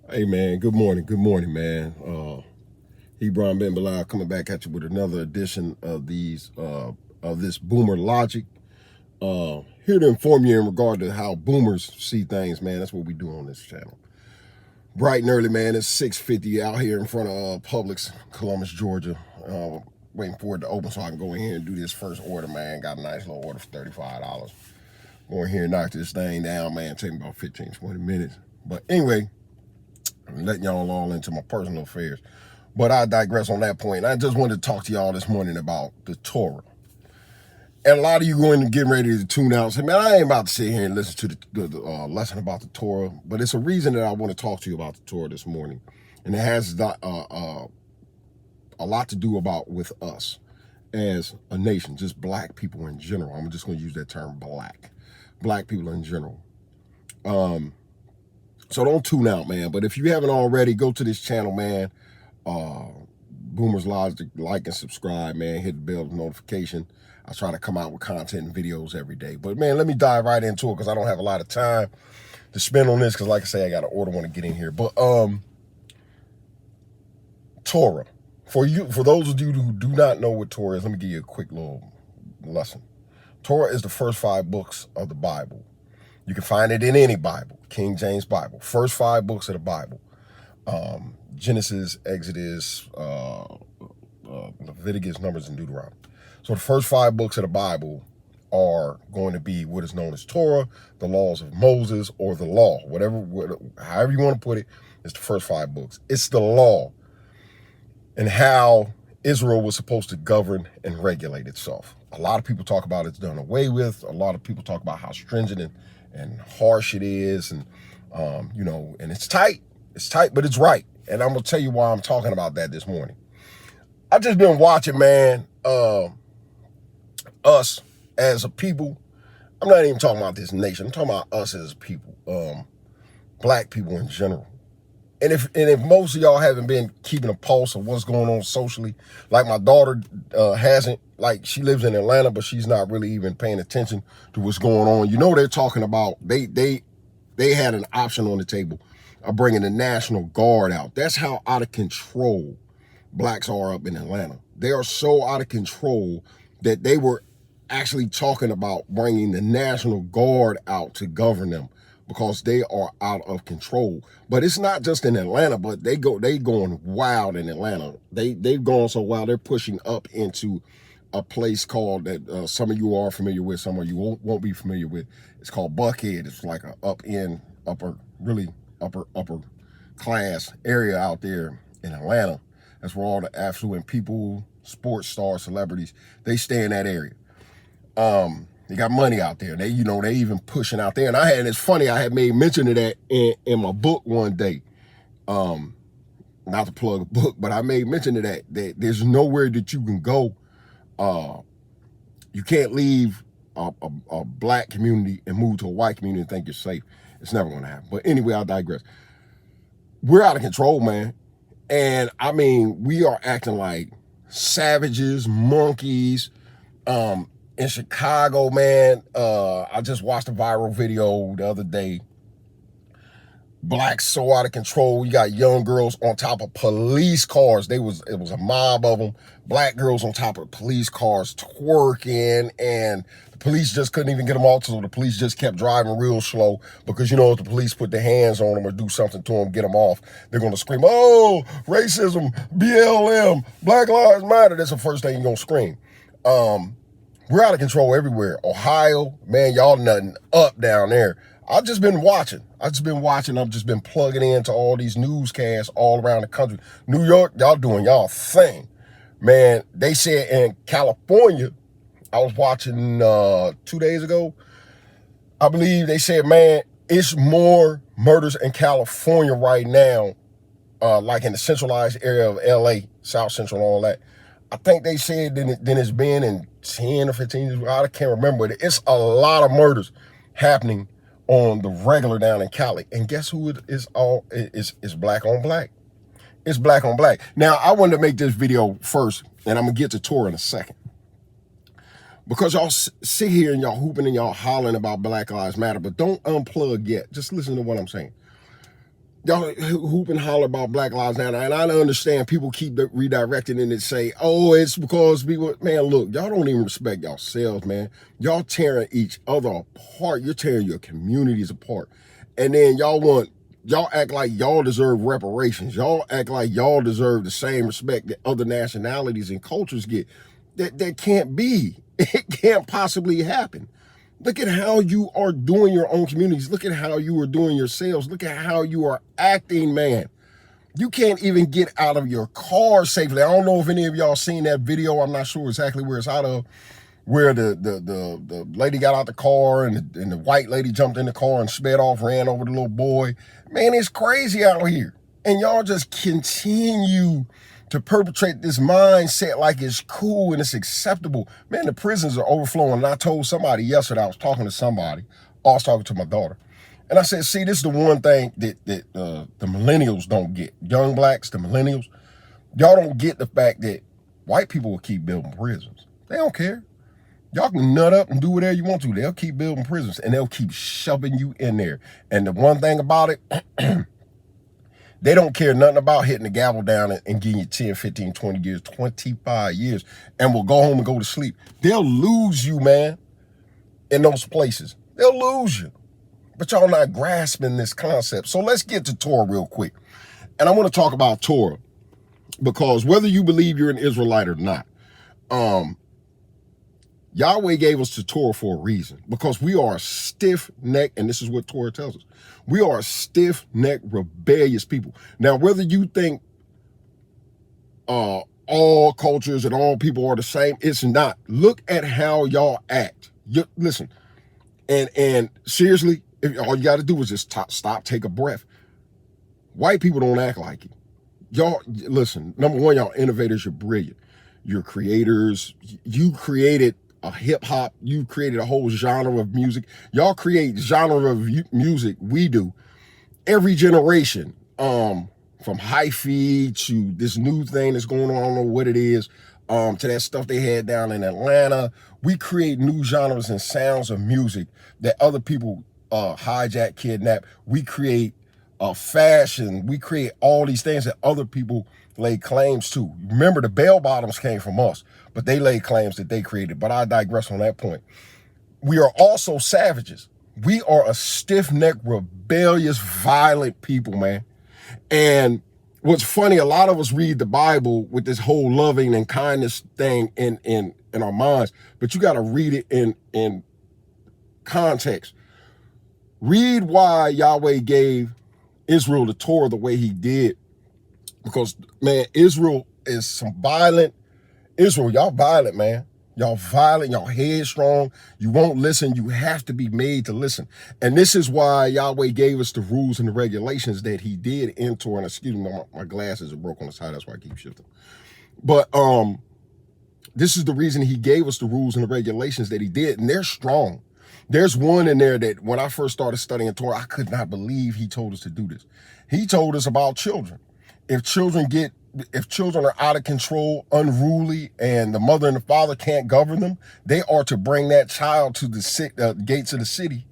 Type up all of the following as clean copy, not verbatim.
Hey man, good morning, man. Hebron Ben Bilal coming back at you with another edition of this Boomer Logic. Here to inform you in regard to how boomers see things, man. That's what we do on this channel. Bright and early, man. It's 6:50 out here in front of Publix, Columbus, Georgia. Waiting for it to open so I can go in here and do this first order, man. Got a nice little order for $35. Go in here and knock this thing down, man. Take me about 15, 20 minutes. But anyway, I'm letting y'all all into my personal affairs. But I digress on that point. I just wanted to talk to y'all this morning about the Torah. And a lot of you going to get ready to tune out and say, man, I ain't about to sit here and listen to the lesson about the Torah. But it's a reason that I want to talk to you about the Torah this morning. And it has a lot to do about with us as a nation, just black people in general. I'm just going to use that term black people in general. So don't tune out, man. But if you haven't already, go to this channel, man. Boomers Logic, like and subscribe, man. Hit the bell notification. I try to come out with content and videos every day. But, man, let me dive right into it because I don't have a lot of time to spend on this because, like I say, I got an order want to get in here. But Torah. For those of you who do not know what Torah is, let me give you a quick little lesson. Torah is the first 5 books of the Bible. You can find it in any Bible, King James Bible. First 5 books of the Bible. Genesis, Exodus, Leviticus, Numbers, and Deuteronomy. So the first 5 books of the Bible are going to be what is known as Torah, the laws of Moses, or the law. However you want to put it, it's the first 5 books. It's the law and how Israel was supposed to govern and regulate itself. A lot of people talk about it's done away with. A lot of people talk about how stringent and harsh it is. And, and it's tight. It's tight, but it's right. And I'm going to tell you why I'm talking about that this morning. I've just been watching, man, us as a people. I'm not even talking about this nation. I'm talking about us as a people, black people in general. And if most of y'all haven't been keeping a pulse of what's going on socially, like my daughter hasn't, like she lives in Atlanta, but she's not really even paying attention to what's going on. You know, they're talking about, they had an option on the table of bringing the National Guard out. That's how out of control blacks are up in Atlanta. They are so out of control that they were actually talking about bringing the National Guard out to govern them because they are out of control. But it's not just in Atlanta, but they going wild in Atlanta. They've gone so wild, they're pushing up into a place called that some of you are familiar with, some of you won't be familiar with. It's called Buckhead. It's like a really upper class area out there in Atlanta. That's where all the affluent people, sports stars, celebrities, they stay in that area. They got money out there. They even pushing out there. And it's funny, I had made mention of that in my book one day. Not to plug a book, but I made mention of that there's nowhere that you can go. You can't leave a black community and move to a white community and think you're safe. It's never going to happen. But anyway, I digress. We're out of control, man. And I mean, we are acting like savages, monkeys. In Chicago, man, I just watched a viral video the other day. Blacks so out of control. You got young girls on top of police cars. It was a mob of them. Black girls on top of police cars twerking, and the police just couldn't even get them off. So the police just kept driving real slow because, if the police put their hands on them or do something to them, get them off, they're going to scream, oh, racism, BLM, Black Lives Matter. That's the first thing you're going to scream. We're out of control everywhere. Ohio, man, y'all nothing up down there. I've just been watching. I've just been plugging into all these newscasts all around the country. New York, y'all doing y'all thing. Man, they said in California, I was watching 2 days ago, I believe they said, man, it's more murders in California right now, like in the centralized area of LA, South Central and all that. I think they said than it's been in 10 or 15 years. I can't remember. It's a lot of murders happening on the regular down in Cali. And guess who it is all? It's black on black. It's black on black. Now, I wanted to make this video first, and I'm going to get to Torah in a second. Because y'all sit here and y'all hooping and y'all hollering about Black Lives Matter, but don't unplug yet. Just listen to what I'm saying. Y'all hoop and holler about Black Lives Matter, and I understand people keep redirecting and say, oh, it's because people, man, look, y'all don't even respect yourselves, man. Y'all tearing each other apart. You're tearing your communities apart. And then y'all act like y'all deserve reparations. Y'all act like y'all deserve the same respect that other nationalities and cultures get. That can't be. It can't possibly happen. Look at how you are doing your own communities. Look at how you are doing yourselves. Look at how you are acting, man. You can't even get out of your car safely. I don't know if any of y'all seen that video. I'm not sure exactly where it's out of, where the lady got out the car and the white lady jumped in the car and sped off, ran over the little boy. Man, it's crazy out here. And y'all just continue to perpetrate this mindset like it's cool and it's acceptable. Man, the prisons are overflowing. And I told somebody yesterday, I was talking to somebody, I was talking to my daughter. And I said, see, this is the one thing that the millennials don't get. Young blacks, the millennials, y'all don't get the fact that white people will keep building prisons. They don't care. Y'all can nut up and do whatever you want to. They'll keep building prisons and they'll keep shoving you in there. And the one thing about it, they don't care nothing about hitting the gavel down and getting you 10, 15, 20 years, 25 years, and will go home and go to sleep. They'll lose you, man, in those places. They'll lose you. But y'all not grasping this concept. So let's get to Torah real quick. And I want to talk about Torah because whether you believe you're an Israelite or not, Yahweh gave us the Torah for a reason, because we are a stiff-necked, and this is what Torah tells us, we are a stiff-necked, rebellious people. Now, whether you think all cultures and all people are the same, it's not. Look at how y'all act. Listen, and seriously, all you got to do is just stop, take a breath. White people don't act like it. Y'all, listen, number one, y'all innovators, you're brilliant. You're creators. You created a hip hop. You created a whole genre of music. Y'all create genre of music. We do every generation, from hi-fi to this new thing that's going on. I don't know what it is, to that stuff they had down in Atlanta. We create new genres and sounds of music that other people hijack, kidnap. We create fashion. We create all these things that other people lay claims to. Remember, the bell bottoms came from us, but they laid claims that they created. But I digress on that point. We are also savages. We are a stiff-necked, rebellious, violent people, man. And what's funny, a lot of us read the Bible with this whole loving and kindness thing in our minds, but you got to read it in context. Read why Yahweh gave Israel the Torah the way he did. Because, man, Israel is some violent. Israel, y'all violent, man. Y'all violent, y'all headstrong. You won't listen. You have to be made to listen. And this is why Yahweh gave us the rules and the regulations that he did in Torah. And excuse me, my glasses are broke on the side. That's why I keep shifting. But this is the reason he gave us the rules and the regulations that he did. And they're strong. There's one in there that when I first started studying Torah, I could not believe he told us to do this. He told us about children. If children are out of control, unruly, and the mother and the father can't govern them, they are to bring that child to the gates of the city.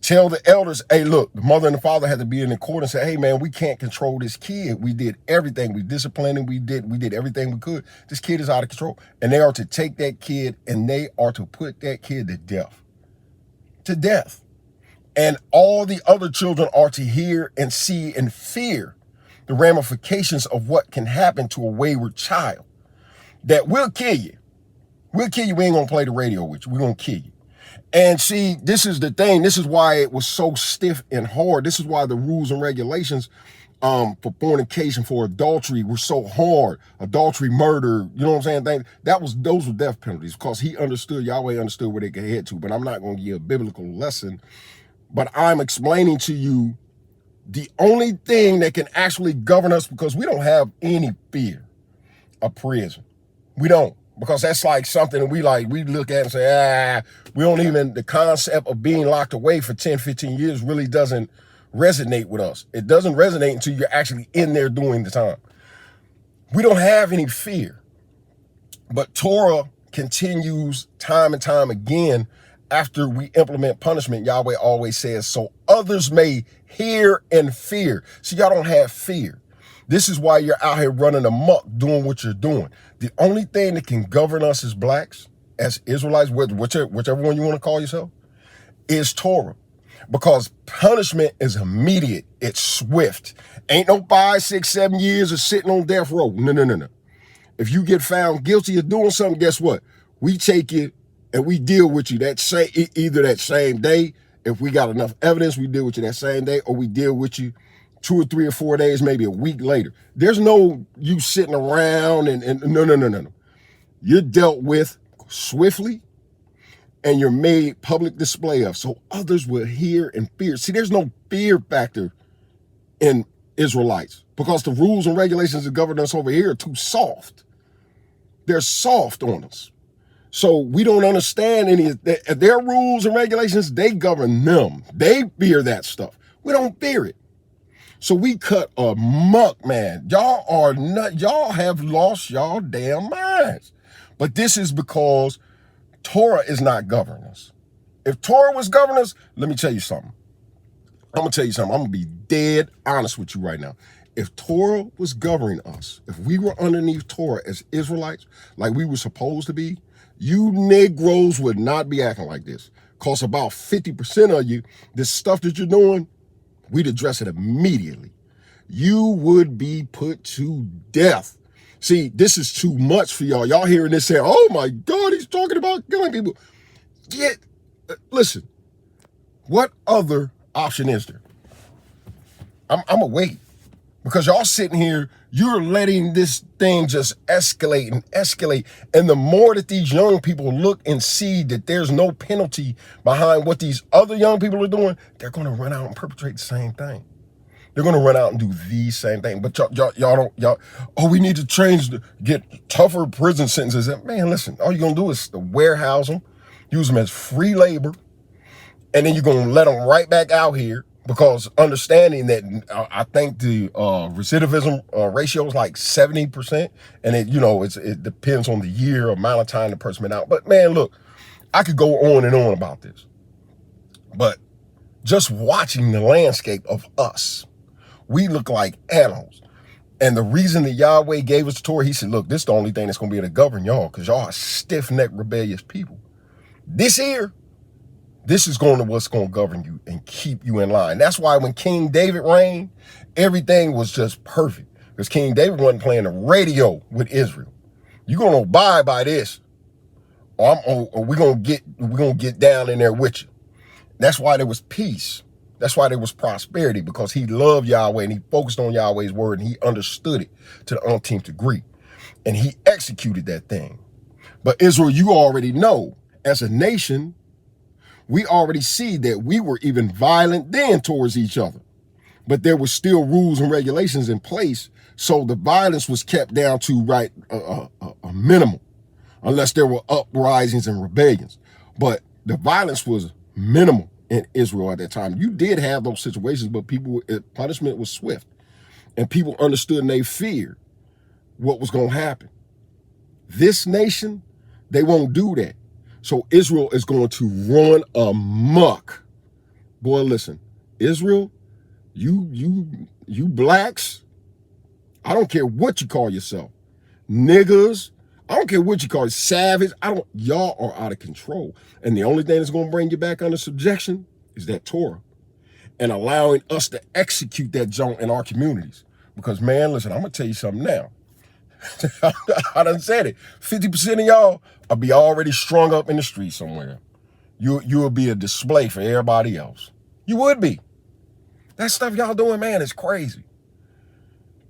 Tell the elders, hey, look, the mother and the father had to be in the court and say, hey, man, we can't control this kid. We did everything. We disciplined him. We did everything we could. This kid is out of control. And they are to take that kid and they are to put that kid to death. To death. And all the other children are to hear and see and fear the ramifications of what can happen to a wayward child. That will kill you. We'll kill you. We ain't gonna play the radio with you. We're gonna kill you. And see, this is the thing. This is why it was so stiff and hard. This is why the rules and regulations for fornication, for adultery were so hard. Adultery, murder, you know what I'm saying? Those were death penalties, because Yahweh understood where they could head to. But I'm not gonna give a biblical lesson. But I'm explaining to you the only thing that can actually govern us, because we don't have any fear of prison. We don't, because that's like something we look at and say, we don't even, the concept of being locked away for 10, 15 years really doesn't resonate with us. It doesn't resonate until you're actually in there doing the time. We don't have any fear. But Torah continues time and time again after we implement punishment, Yahweh always says, so others may hear and fear. See, y'all don't have fear. This is why you're out here running amok, doing what you're doing. The only thing that can govern us as blacks, as Israelites, whichever one you want to call yourself, is Torah. Because punishment is immediate. It's swift. Ain't no 5, 6, 7 years of sitting on death row. No. If you get found guilty of doing something, guess what? We take you and we deal with you either that same day. If we got enough evidence, we deal with you that same day, or we deal with you 2 or 3 or 4 days, maybe a week later. There's no you sitting around and no. You're dealt with swiftly, and you're made public display of, so others will hear and fear. See, there's no fear factor in Israelites because the rules and regulations that govern us over here are too soft. They're soft on us. So we don't understand any of their rules and regulations. They govern them. They fear that stuff. We don't fear it. So we cut a muck, man. Y'all have lost y'all damn minds. But this is because Torah is not governing us. If Torah was governing us, let me tell you something. I'm going to be dead honest with you right now. If Torah was governing us, if we were underneath Torah as Israelites, like we were supposed to be, you Negroes would not be acting like this. Because about 50% of you, this stuff that you're doing, we'd address it immediately. You would be put to death. See, this is too much for y'all. Y'all hearing this saying, oh my God, he's talking about killing people. Listen, what other option is there? I'm gonna wait. Because y'all sitting here, you're letting this thing just escalate and escalate. And the more that these young people look and see that there's no penalty behind what these other young people are doing, they're going to run out and perpetrate the same thing. They're going to run out and do the same thing. But we need to get tougher prison sentences. Man, listen, all you're going to do is warehouse them, use them as free labor, and then you're going to let them right back out here. Because understanding that I think the recidivism ratio is like 70%, and it depends on the year, amount of time the person been out. But man, look, I could go on and on about this. But just watching the landscape of us, we look like animals. And the reason that Yahweh gave us the Torah, he said, look, this is the only thing that's going to be able to govern y'all, because y'all are stiff-necked, rebellious people. This is what's going to govern you and keep you in line. That's why when King David reigned, everything was just perfect. Because King David wasn't playing the radio with Israel. You're going to abide by this, or we're going to get down in there with you. That's why there was peace. That's why there was prosperity, because he loved Yahweh and he focused on Yahweh's word and he understood it to the umpteenth degree. And he executed that thing. But Israel, you already know, as a nation, we already see that we were even violent then towards each other. But there were still rules and regulations in place, so the violence was kept down to a minimum, unless there were uprisings and rebellions. But the violence was minimal in Israel at that time. You did have those situations, but punishment was swift. And people understood and they feared what was going to happen. This nation, they won't do that. So Israel is going to run amok. Boy, listen, Israel, you blacks, I don't care what you call yourself. Niggas, I don't care what you call it, savage, y'all are out of control. And the only thing that's going to bring you back under subjection is that Torah. And allowing us to execute that junk in our communities. Because man, listen, I'm going to tell you something now. I done said it. 50% of y'all will be already strung up in the street somewhere. You will be a display for everybody else. You would be. That stuff y'all doing, man, is crazy.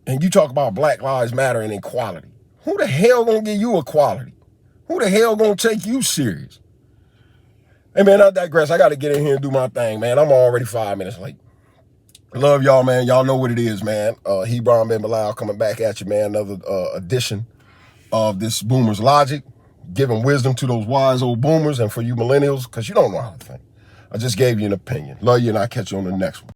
And you talk about Black Lives Matter and equality. Who the hell gonna give you equality? Who the hell gonna take you serious? Hey, man, I digress. I got to get in here and do my thing, man. I'm already 5 minutes late. Love y'all, man. Y'all know what it is, man. Hebron Ben Bilal coming back at you, man. Another edition of this Boomer's Logic, giving wisdom to those wise old boomers and for you millennials, because you don't know how to think. I just gave you an opinion. Love you, and I'll catch you on the next one.